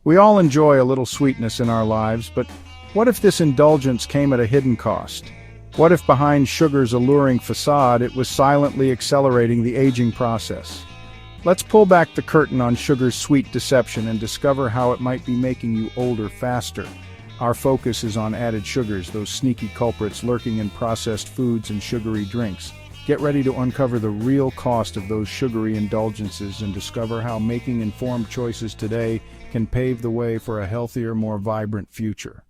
We all enjoy a little sweetness in our lives, but what if this indulgence came at a hidden cost? What if behind sugar's alluring facade it was silently accelerating the aging process? Let's pull back the curtain on sugar's sweet deception and discover how it might be making you older faster. Our focus is on added sugars, those sneaky culprits lurking in processed foods and sugary drinks. Get ready to uncover the real cost of those sugary indulgences and discover how making informed choices today can pave the way for a healthier, more vibrant future.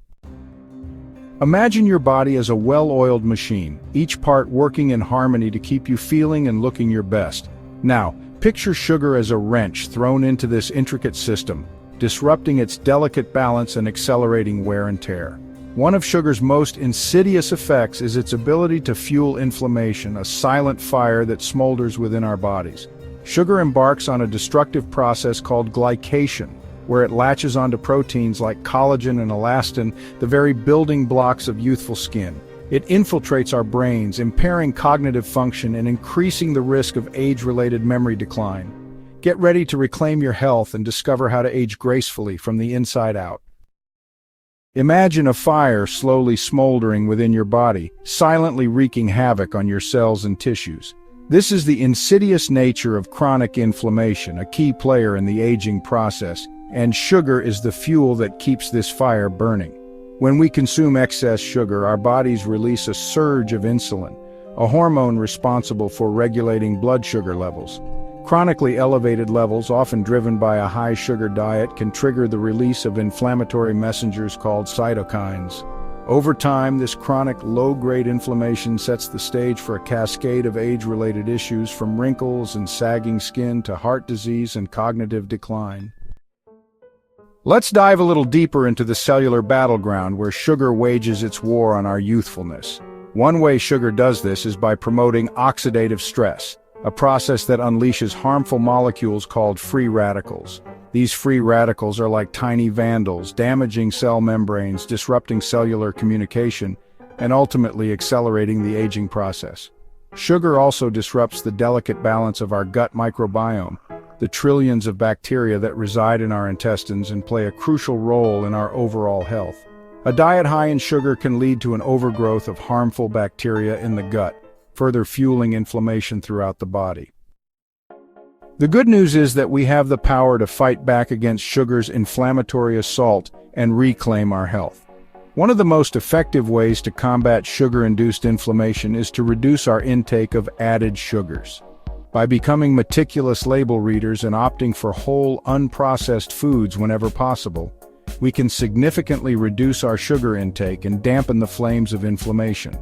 Imagine your body as a well-oiled machine, each part working in harmony to keep you feeling and looking your best. Now, picture sugar as a wrench thrown into this intricate system, disrupting its delicate balance and accelerating wear and tear. One of sugar's most insidious effects is its ability to fuel inflammation, a silent fire that smolders within our bodies. Sugar embarks on a destructive process called glycation, where it latches onto proteins like collagen and elastin, the very building blocks of youthful skin. It infiltrates our brains, impairing cognitive function and increasing the risk of age-related memory decline. Get ready to reclaim your health and discover how to age gracefully from the inside out. Imagine a fire slowly smoldering within your body, silently wreaking havoc on your cells and tissues. This is the insidious nature of chronic inflammation, a key player in the aging process, and sugar is the fuel that keeps this fire burning. When we consume excess sugar, our bodies release a surge of insulin, a hormone responsible for regulating blood sugar levels. Chronically elevated levels, often driven by a high-sugar diet, can trigger the release of inflammatory messengers called cytokines. Over time, this chronic low-grade inflammation sets the stage for a cascade of age-related issues, from wrinkles and sagging skin to heart disease and cognitive decline. Let's dive a little deeper into the cellular battleground where sugar wages its war on our youthfulness. One way sugar does this is by promoting oxidative stress, a process that unleashes harmful molecules called free radicals. These free radicals are like tiny vandals, damaging cell membranes, disrupting cellular communication, and ultimately accelerating the aging process. Sugar also disrupts the delicate balance of our gut microbiome, the trillions of bacteria that reside in our intestines and play a crucial role in our overall health. A diet high in sugar can lead to an overgrowth of harmful bacteria in the gut, further fueling inflammation throughout the body. The good news is that we have the power to fight back against sugar's inflammatory assault and reclaim our health. One of the most effective ways to combat sugar-induced inflammation is to reduce our intake of added sugars. By becoming meticulous label readers and opting for whole, unprocessed foods whenever possible, we can significantly reduce our sugar intake and dampen the flames of inflammation.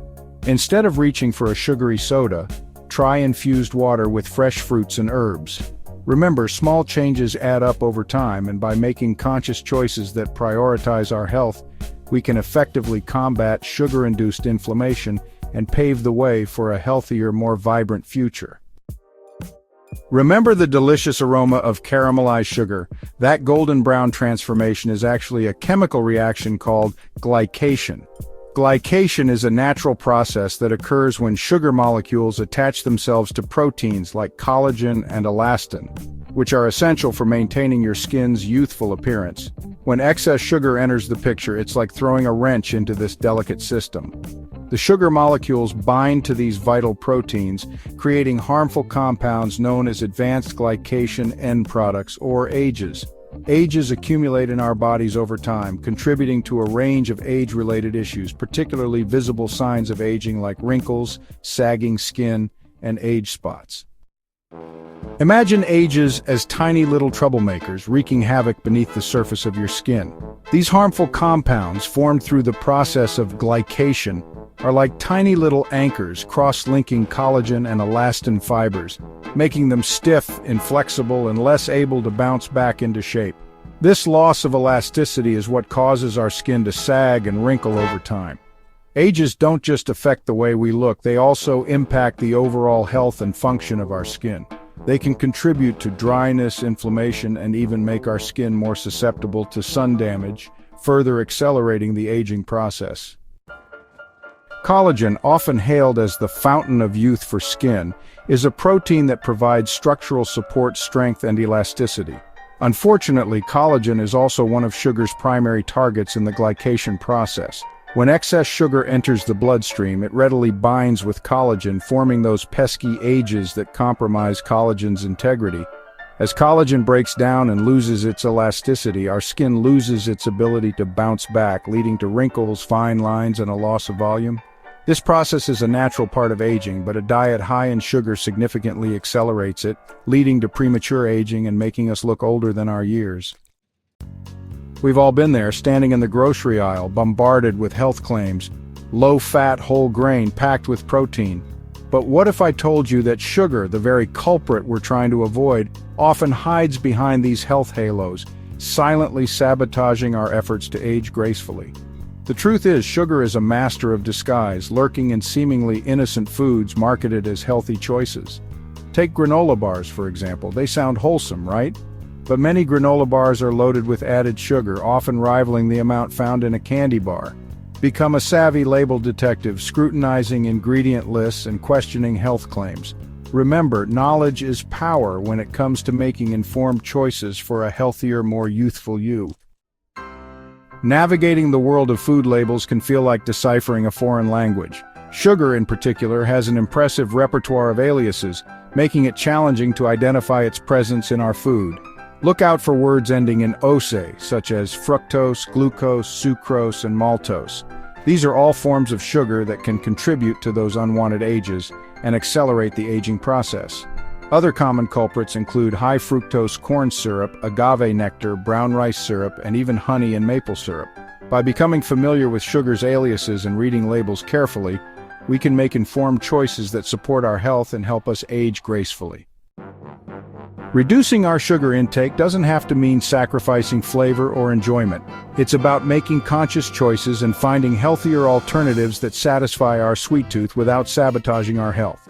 Instead of reaching for a sugary soda, try infused water with fresh fruits and herbs. Remember, small changes add up over time, and by making conscious choices that prioritize our health, we can effectively combat sugar-induced inflammation and pave the way for a healthier, more vibrant future. Remember the delicious aroma of caramelized sugar. That golden brown transformation is actually a chemical reaction called glycation. Glycation is a natural process that occurs when sugar molecules attach themselves to proteins like collagen and elastin, which are essential for maintaining your skin's youthful appearance. When excess sugar enters the picture, it's like throwing a wrench into this delicate system. The sugar molecules bind to these vital proteins, creating harmful compounds known as advanced glycation end products, or AGEs. AGEs accumulate in our bodies over time, contributing to a range of age-related issues, particularly visible signs of aging like wrinkles, sagging skin, and age spots. Imagine AGEs as tiny little troublemakers wreaking havoc beneath the surface of your skin. These harmful compounds, formed through the process of glycation, are like tiny little anchors cross-linking collagen and elastin fibers, making them stiff, inflexible, and less able to bounce back into shape. This loss of elasticity is what causes our skin to sag and wrinkle over time. AGEs don't just affect the way we look, they also impact the overall health and function of our skin. They can contribute to dryness, inflammation, and even make our skin more susceptible to sun damage, further accelerating the aging process. Collagen, often hailed as the fountain of youth for skin, is a protein that provides structural support, strength, and elasticity. Unfortunately, collagen is also one of sugar's primary targets in the glycation process. When excess sugar enters the bloodstream, it readily binds with collagen, forming those pesky ages that compromise collagen's integrity. As collagen breaks down and loses its elasticity, our skin loses its ability to bounce back, leading to wrinkles, fine lines, and a loss of volume. This process is a natural part of aging, but a diet high in sugar significantly accelerates it, leading to premature aging and making us look older than our years. We've all been there, standing in the grocery aisle, bombarded with health claims, low-fat whole grain packed with protein. But what if I told you that sugar, the very culprit we're trying to avoid, often hides behind these health halos, silently sabotaging our efforts to age gracefully? The truth is, sugar is a master of disguise, lurking in seemingly innocent foods marketed as healthy choices. Take granola bars, for example. They sound wholesome, right? But many granola bars are loaded with added sugar, often rivaling the amount found in a candy bar. Become a savvy label detective, scrutinizing ingredient lists and questioning health claims. Remember, knowledge is power when it comes to making informed choices for a healthier, more youthful you. Navigating the world of food labels can feel like deciphering a foreign language. Sugar, in particular, has an impressive repertoire of aliases, making it challenging to identify its presence in our food. Look out for words ending in ose, such as fructose, glucose, sucrose, and maltose. These are all forms of sugar that can contribute to those unwanted ages and accelerate the aging process. Other common culprits include high fructose corn syrup, agave nectar, brown rice syrup, and even honey and maple syrup. By becoming familiar with sugar's aliases and reading labels carefully, we can make informed choices that support our health and help us age gracefully. Reducing our sugar intake doesn't have to mean sacrificing flavor or enjoyment. It's about making conscious choices and finding healthier alternatives that satisfy our sweet tooth without sabotaging our health.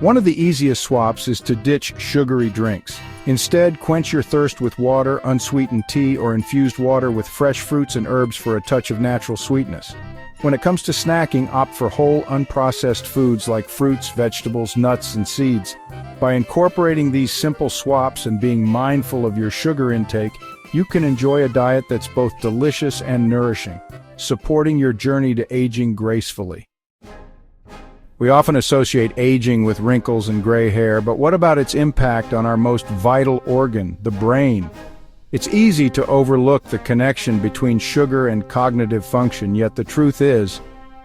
One of the easiest swaps is to ditch sugary drinks. Instead, quench your thirst with water, unsweetened tea, or infused water with fresh fruits and herbs for a touch of natural sweetness. When it comes to snacking, opt for whole, unprocessed foods like fruits, vegetables, nuts, and seeds. By incorporating these simple swaps and being mindful of your sugar intake, you can enjoy a diet that's both delicious and nourishing, supporting your journey to aging gracefully. We often associate aging with wrinkles and gray hair, but what about its impact on our most vital organ, the brain? It's easy to overlook the connection between sugar and cognitive function, yet the truth is,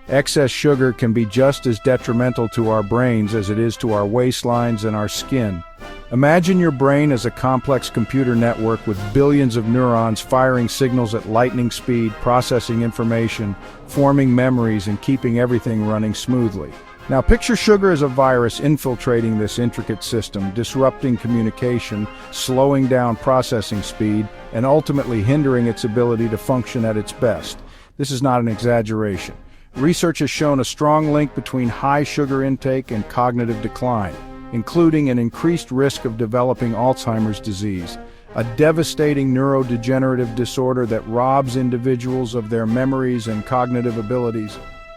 excess sugar can be just as detrimental to our brains as it is to our waistlines and our skin. Imagine your brain as a complex computer network with billions of neurons firing signals at lightning speed, processing information, forming memories, and keeping everything running smoothly. Now picture sugar as a virus infiltrating this intricate system, disrupting communication, slowing down processing speed, and ultimately hindering its ability to function at its best. This is not an exaggeration. Research has shown a strong link between high sugar intake and cognitive decline, including an increased risk of developing Alzheimer's disease, a devastating neurodegenerative disorder that robs individuals of their memories and cognitive abilities.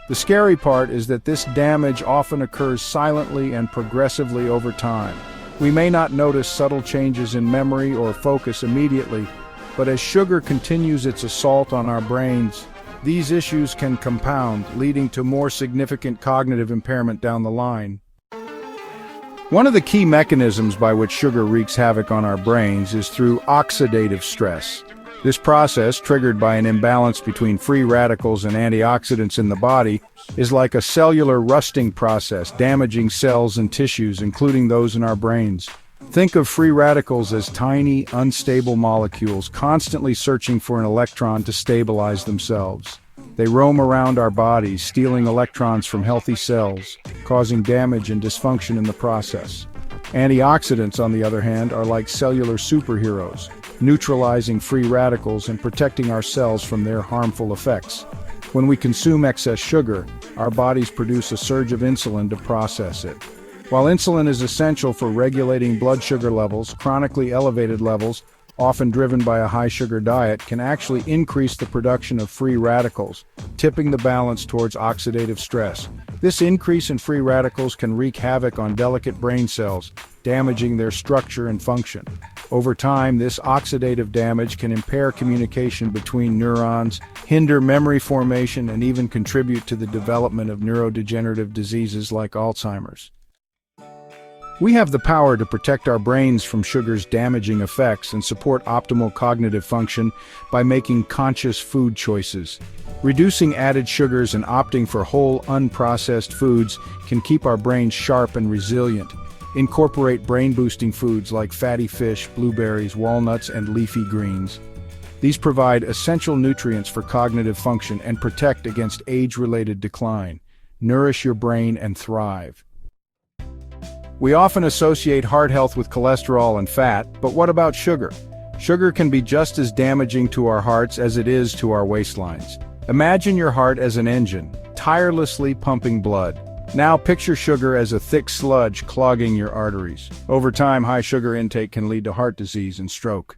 The scary part is that this damage often occurs silently and progressively over time. We may not notice subtle changes in memory or focus immediately, but as sugar continues its assault on our brains, these issues can compound, leading to more significant cognitive impairment down the line. One of the key mechanisms by which sugar wreaks havoc on our brains is through oxidative stress. This process, triggered by an imbalance between free radicals and antioxidants in the body, is like a cellular rusting process, damaging cells and tissues, including those in our brains. Think of free radicals as tiny, unstable molecules constantly searching for an electron to stabilize themselves. They roam around our bodies, stealing electrons from healthy cells, causing damage and dysfunction in the process. Antioxidants, on the other hand, are like cellular superheroes, neutralizing free radicals and protecting our cells from their harmful effects. When we consume excess sugar, our bodies produce a surge of insulin to process it. While insulin is essential for regulating blood sugar levels, chronically elevated levels, often driven by a high-sugar diet, can actually increase the production of free radicals, tipping the balance towards oxidative stress. This increase in free radicals can wreak havoc on delicate brain cells, damaging their structure and function. Over time, this oxidative damage can impair communication between neurons, hinder memory formation, and even contribute to the development of neurodegenerative diseases like Alzheimer's. We have the power to protect our brains from sugar's damaging effects and support optimal cognitive function by making conscious food choices. Reducing added sugars and opting for whole, unprocessed foods can keep our brains sharp and resilient. Incorporate brain-boosting foods like fatty fish, blueberries, walnuts, and leafy greens. These provide essential nutrients for cognitive function and protect against age-related decline. Nourish your brain and thrive. We often associate heart health with cholesterol and fat, but what about sugar? Sugar can be just as damaging to our hearts as it is to our waistlines. Imagine your heart as an engine, tirelessly pumping blood. Now picture sugar as a thick sludge clogging your arteries. Over time, high sugar intake can lead to heart disease and stroke.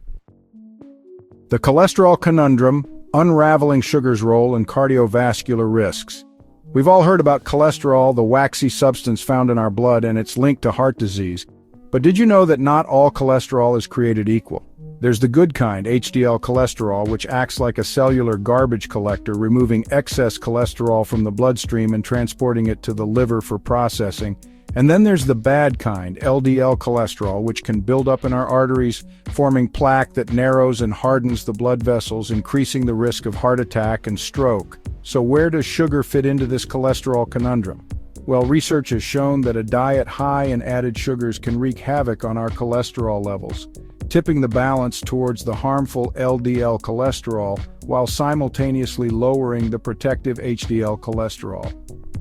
The cholesterol conundrum, unraveling sugar's role in cardiovascular risks. We've all heard about cholesterol, the waxy substance found in our blood, and its link to heart disease. But did you know that not all cholesterol is created equal? There's the good kind, HDL cholesterol, which acts like a cellular garbage collector, removing excess cholesterol from the bloodstream and transporting it to the liver for processing. And then there's the bad kind, LDL cholesterol, which can build up in our arteries, forming plaque that narrows and hardens the blood vessels, increasing the risk of heart attack and stroke. So where does sugar fit into this cholesterol conundrum? Well, research has shown that a diet high in added sugars can wreak havoc on our cholesterol levels, tipping the balance towards the harmful LDL cholesterol while simultaneously lowering the protective HDL cholesterol.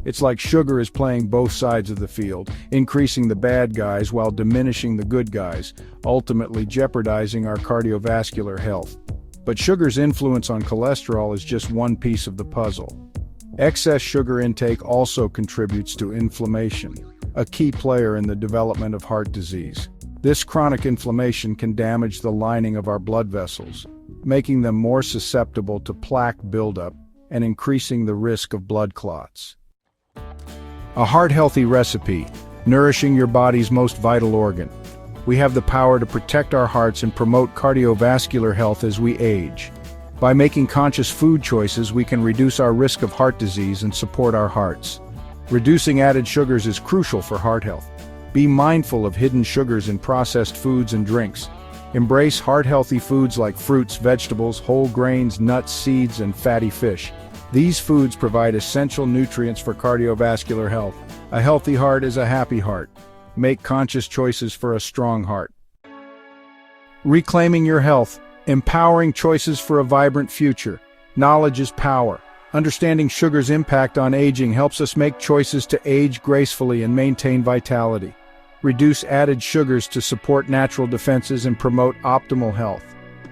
It's like sugar is playing both sides of the field, increasing the bad guys while diminishing the good guys, ultimately jeopardizing our cardiovascular health. But sugar's influence on cholesterol is just one piece of the puzzle. Excess sugar intake also contributes to inflammation, a key player in the development of heart disease. This chronic inflammation can damage the lining of our blood vessels, making them more susceptible to plaque buildup and increasing the risk of blood clots. A heart-healthy recipe, nourishing your body's most vital organ. We have the power to protect our hearts and promote cardiovascular health as we age. By making conscious food choices, we can reduce our risk of heart disease and support our hearts. Reducing added sugars is crucial for heart health. Be mindful of hidden sugars in processed foods and drinks. Embrace heart-healthy foods like fruits, vegetables, whole grains, nuts, seeds, and fatty fish. These foods provide essential nutrients for cardiovascular health. A healthy heart is a happy heart. Make conscious choices for a strong heart. Reclaiming your health. Empowering choices for a vibrant future. Knowledge is power. Understanding sugar's impact on aging helps us make choices to age gracefully and maintain vitality. Reduce added sugars to support natural defenses and promote optimal health.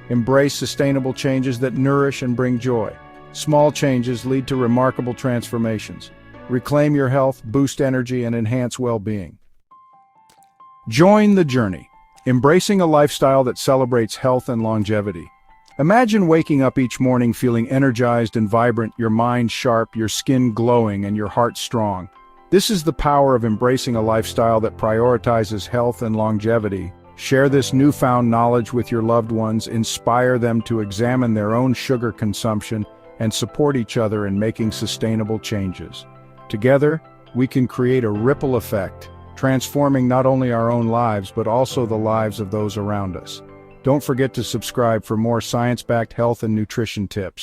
Embrace sustainable changes that nourish and bring joy. Small changes lead to remarkable transformations. Reclaim your health, boost energy, and enhance well-being. Join the journey. Embracing a lifestyle that celebrates health and longevity. Imagine waking up each morning feeling energized and vibrant, your mind sharp, your skin glowing, and your heart strong. This is the power of embracing a lifestyle that prioritizes health and longevity. Share this newfound knowledge with your loved ones, inspire them to examine their own sugar consumption, and support each other in making sustainable changes. Together, we can create a ripple effect, transforming not only our own lives but also the lives of those around us. Don't forget to subscribe for more science-backed health and nutrition tips.